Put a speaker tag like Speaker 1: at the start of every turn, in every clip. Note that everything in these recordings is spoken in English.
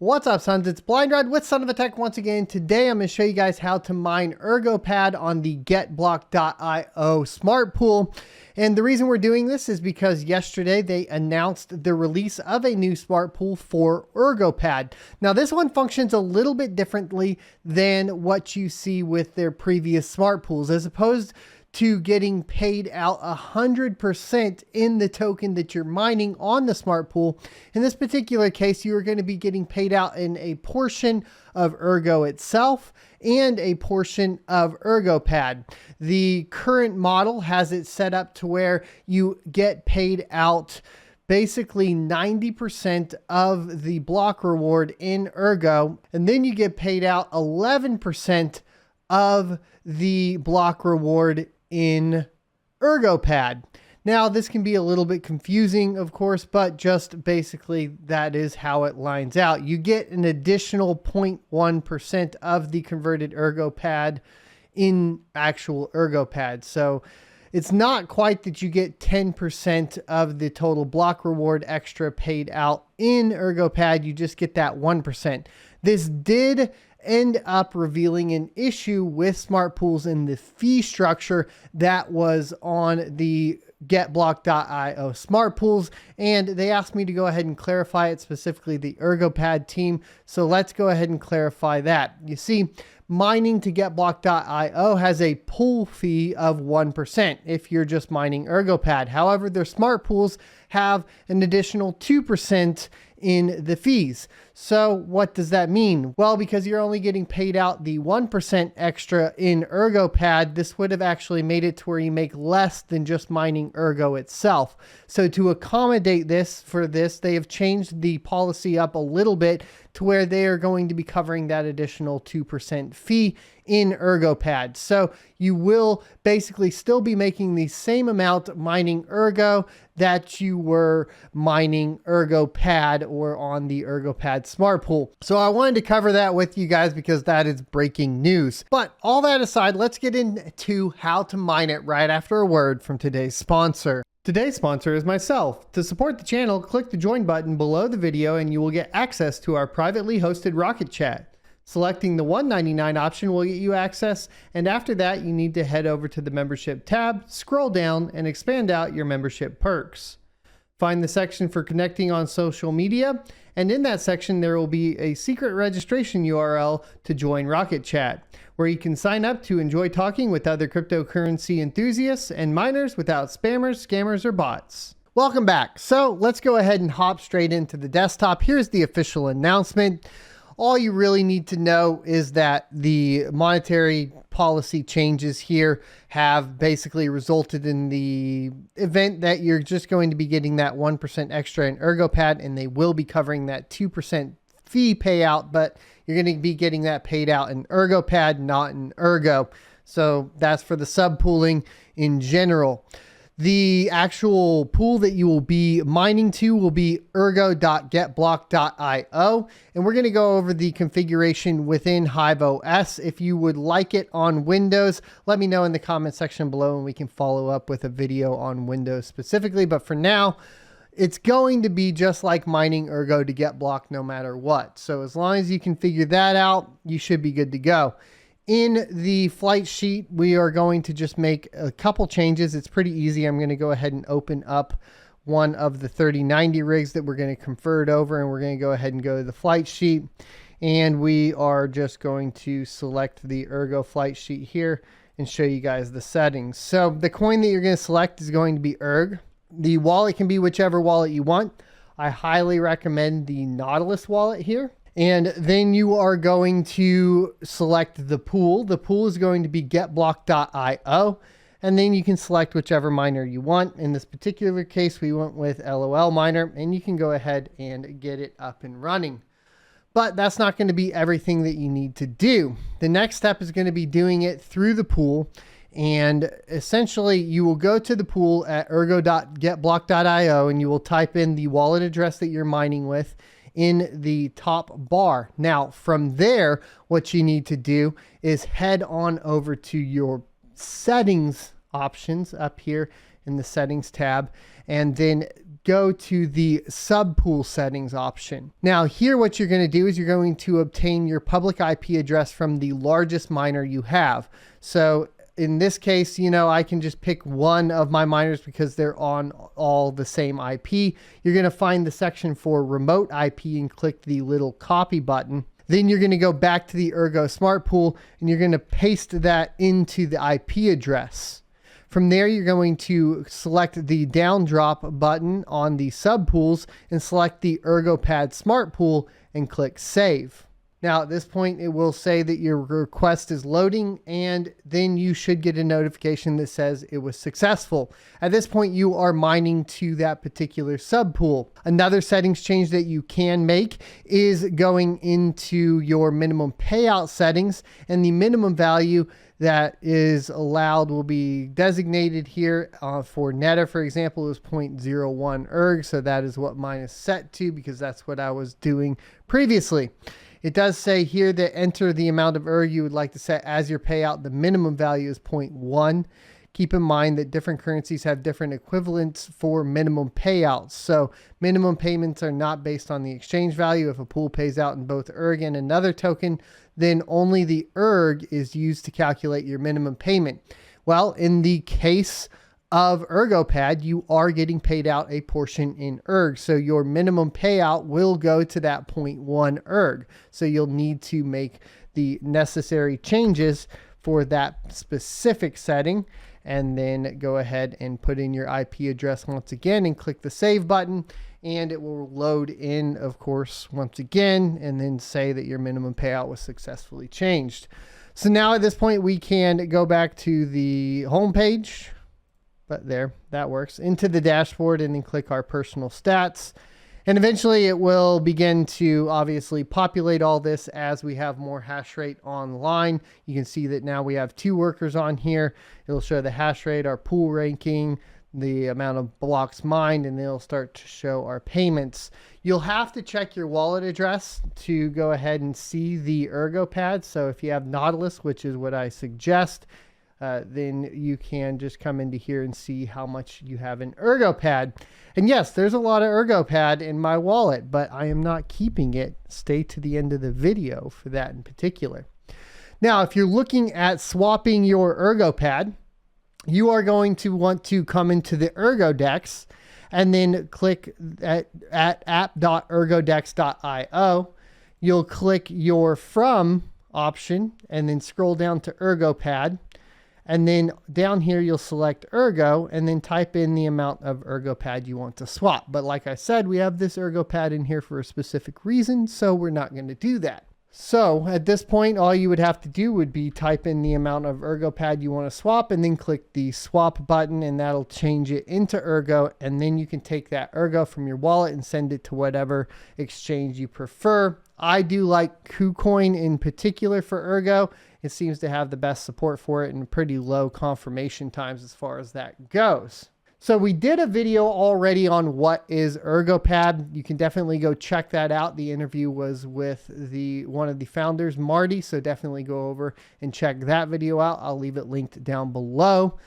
Speaker 1: What's up, sons? It's Blind Red with Son of a Tech once again. Today I'm going to show you guys how to mine ErgoPAD on the getblock.io smart pool. And the reason we're doing this is because yesterday they announced the release of a new smart pool for ErgoPAD. Now this one functions a little bit differently than what you see with their previous smart pools. As opposed to getting paid out 100% in the token that you're mining on the smart pool. In this particular case, you are going to be getting paid out in a portion of Ergo itself and a portion of ErgoPAD. The current model has it set up to where you get paid out basically 90% of the block reward in Ergo, and then you get paid out 11% of the block reward in ErgoPAD. Now this can be a little bit confusing, of course, but just basically that is how it lines out. You get an additional 0.1% of the converted ErgoPAD in actual ErgoPAD. So it's not quite that you get 10% of the total block reward extra paid out in ErgoPAD. You just get that 1%. This did end up revealing an issue with smart pools in the fee structure that was on the getblock.io smart pools, and they asked me to go ahead and clarify it, specifically the ErgoPAD team. So let's go ahead and clarify that. You see, mining to getblock.io has a pool fee of 1% if you're just mining ErgoPAD. However, their smart pools have an additional 2% in the fees. So what does that mean? Well, because you're only getting paid out the 1% extra in ErgoPAD, this would have actually made it to where you make less than just mining Ergo itself. So to accommodate this, they have changed the policy up a little bit to where they are going to be covering that additional 2% fee in ErgoPAD. So you will basically still be making the same amount mining Ergo that you were mining ErgoPAD or on the ErgoPAD smart pool. So I wanted to cover that with you guys because that is breaking news. But all that aside, let's get into how to mine it right after a word from today's sponsor. Today's sponsor is myself. To support the channel, click the join button below the video and you will get access to our privately hosted Rocket Chat. Selecting the $1.99 option will get you access, and after that you need to head over to the membership tab, scroll down, and expand out your membership perks. Find the section for connecting on social media, and in that section there will be a secret registration URL to join Rocket Chat, where you can sign up to enjoy talking with other cryptocurrency enthusiasts and miners without spammers, scammers, or bots. Welcome back. So let's go ahead and hop straight into the desktop. Here's the official announcement. All you really need to know is that the monetary policy changes here have basically resulted in the event that you're just going to be getting that 1% extra in ErgoPAD, and they will be covering that 2% fee payout, but you're going to be getting that paid out in ErgoPAD, not in Ergo. So that's for the subpooling in general. The actual pool that you will be mining to will be ergo.getblock.io, and we're going to go over the configuration within Hive OS. If you would like it on Windows, let me know in the comment section below and we can follow up with a video on Windows specifically. But for now, it's going to be just like mining Ergo to get blocked no matter what. So as long as you can figure that out, you should be good to go. In the flight sheet, we are going to just make a couple changes. It's pretty easy. I'm going to go ahead and open up one of the 3090 rigs that we're going to convert over, and we're going to go ahead and go to the flight sheet, and we are just going to select the Ergo flight sheet here and show you guys the settings. So the coin that you're going to select is going to be ERG. The wallet can be whichever wallet you want. I highly recommend the Nautilus wallet here. And then you are going to select the pool. The pool is going to be getblock.io. And then you can select whichever miner you want. In this particular case, we went with LOL miner, and you can go ahead and get it up and running. But that's not going to be everything that you need to do. The next step is going to be doing it through the pool. And essentially you will go to the pool at ergo.getblock.io and you will type in the wallet address that you're mining with in the top bar. Now from there, what you need to do is head on over to your settings options up here in the settings tab, and then go to the subpool settings option. Now here what you're going to do is you're going to obtain your public IP address from the largest miner you have. So in this case, you know, I can just pick one of my miners because they're on all the same IP. You're going to find the section for remote IP and click the little copy button. Then you're going to go back to the Ergo Smart Pool and you're going to paste that into the IP address. From there, you're going to select the down drop button on the subpools and select the ErgoPAD Smart Pool and click Save. Now at this point, it will say that your request is loading, and then you should get a notification that says it was successful. At this point, you are mining to that particular subpool. Another settings change that you can make is going into your minimum payout settings, and the minimum value that is allowed will be designated here. For Netta, for example, is 0.01 erg. So that is what mine is set to because that's what I was doing previously. It does say here that enter the amount of erg you would like to set as your payout. The minimum value is 0.1. Keep in mind that different currencies have different equivalents for minimum payouts. So minimum payments are not based on the exchange value. If a pool pays out in both erg and another token, then only the erg is used to calculate your minimum payment. Well, in the case of ErgoPAD, you are getting paid out a portion in erg. So your minimum payout will go to that 0.1 erg. So you'll need to make the necessary changes for that specific setting, and then go ahead and put in your IP address once again and click the save button, and it will load in, of course, once again, and then say that your minimum payout was successfully changed. So now at this point, we can go back to the home page. But there, that works. Into the dashboard and then click our personal stats. And eventually it will begin to obviously populate all this as we have more hash rate online. You can see that now we have 2 workers on here. It'll show the hash rate, our pool ranking, the amount of blocks mined, and then it'll start to show our payments. You'll have to check your wallet address to go ahead and see the ErgoPAD. So if you have Nautilus, which is what I suggest, then you can just come into here and see how much you have in ErgoPAD. And yes, there's a lot of ErgoPAD in my wallet, but I am not keeping it. Stay to the end of the video for that in particular. Now, if you're looking at swapping your ErgoPAD, you are going to want to come into the ErgoDEX and then click at app.ergodex.io. You'll click your from option and then scroll down to ErgoPAD. And then down here, you'll select Ergo and then type in the amount of ErgoPAD you want to swap. But like I said, we have this ErgoPAD in here for a specific reason, so we're not going to do that. So at this point, all you would have to do would be type in the amount of ErgoPAD you want to swap and then click the swap button, and that'll change it into Ergo. And then you can take that Ergo from your wallet and send it to whatever exchange you prefer. I do like KuCoin in particular for Ergo. It seems to have the best support for it and pretty low confirmation times as far as that goes. So we did a video already on what is ErgoPAD. You can definitely go check that out. The interview was with one of the founders, Marty. So definitely go over and check that video out. I'll leave it linked down below.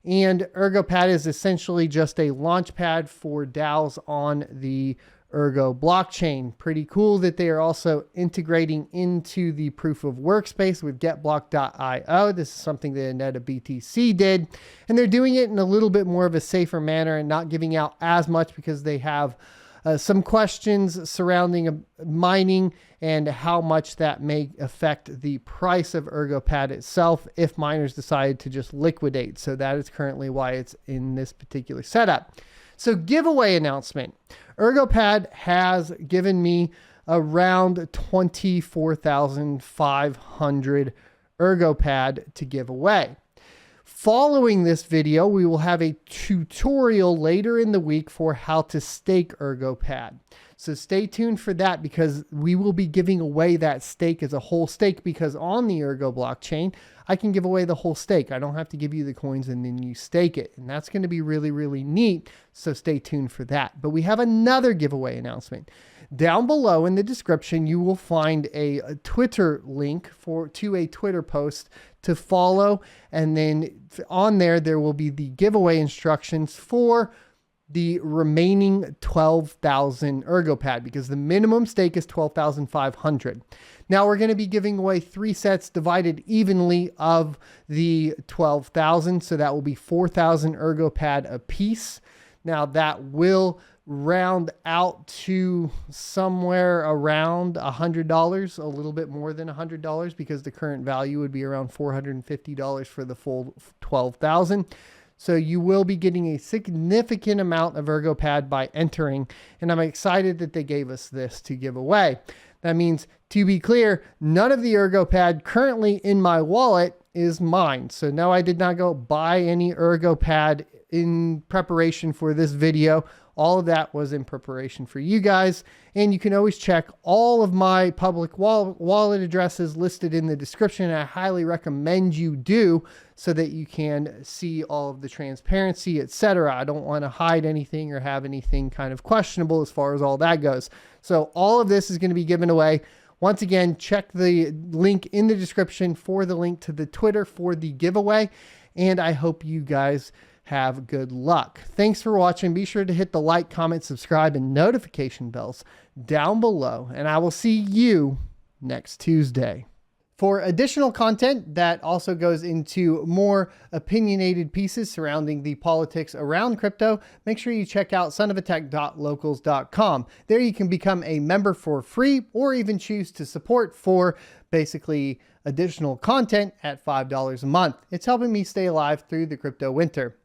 Speaker 1: And ErgoPAD is essentially just a launch pad for DAOs on the Ergo blockchain. Pretty cool that they are also integrating into the proof of work space with getblock.io. This is something that Netta BTC did, and they're doing it in a little bit more of a safer manner and not giving out as much because they have some questions surrounding mining and how much that may affect the price of ErgoPAD itself if miners decide to just liquidate. So that is currently why it's in this particular setup. So giveaway announcement. ErgoPAD has given me around 24,500 ErgoPAD to give away. Following this video, we will have a tutorial later in the week for how to stake ErgoPAD. So stay tuned for that, because we will be giving away that stake as a whole stake, because on the Ergo blockchain, I can give away the whole stake. I don't have to give you the coins and then you stake it. And that's going to be really, really neat. So stay tuned for that. But we have another giveaway announcement. Down below in the description, you will find a Twitter link to a Twitter post to follow. And then on there will be the giveaway instructions for the remaining 12,000 ErgoPAD, because the minimum stake is 12,500. Now we're going to be giving away 3 sets divided evenly of the 12,000. So that will be 4,000 ErgoPAD a piece. Now that will round out to somewhere around $100, a little bit more than $100, because the current value would be around $450 for the full 12,000. So you will be getting a significant amount of ErgoPAD by entering, and I'm excited that they gave us this to give away. That means, to be clear, none of the ErgoPAD currently in my wallet is mine. So no, I did not go buy any ErgoPAD in preparation for this video. All of that was in preparation for you guys. And you can always check all of my public wallet addresses listed in the description. I highly recommend you do, so that you can see all of the transparency, etc. I don't want to hide anything or have anything kind of questionable as far as all that goes. So all of this is going to be given away. Once again, check the link in the description for the link to the Twitter for the giveaway. And I hope you guys have good luck. Thanks for watching. Be sure to hit the like, comment, subscribe, and notification bells down below. And I will see you next Tuesday. For additional content that also goes into more opinionated pieces surrounding the politics around crypto, make sure you check out sonofatech.locals.com. There you can become a member for free, or even choose to support for basically additional content at $5 a month. It's helping me stay alive through the crypto winter.